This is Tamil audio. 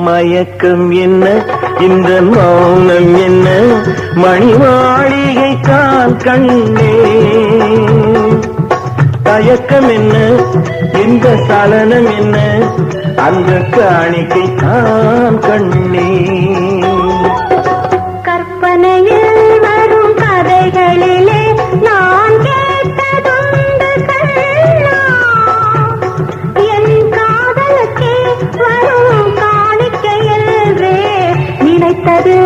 மயக்கம் என்ன இந்த மௌனம் என்ன மணி மாளிகை தான் கண்ணே தயக்கம் என்ன இந்த சலனம் என்ன அந்த காணிக்கை தான் கண்ணே கற்பனையில் வரும் கதைகளிலே நான் கேட்டதுண்டு கண்ணா என் காதலுக்கே வரும் காணிக்கை என்றே நினைத்தது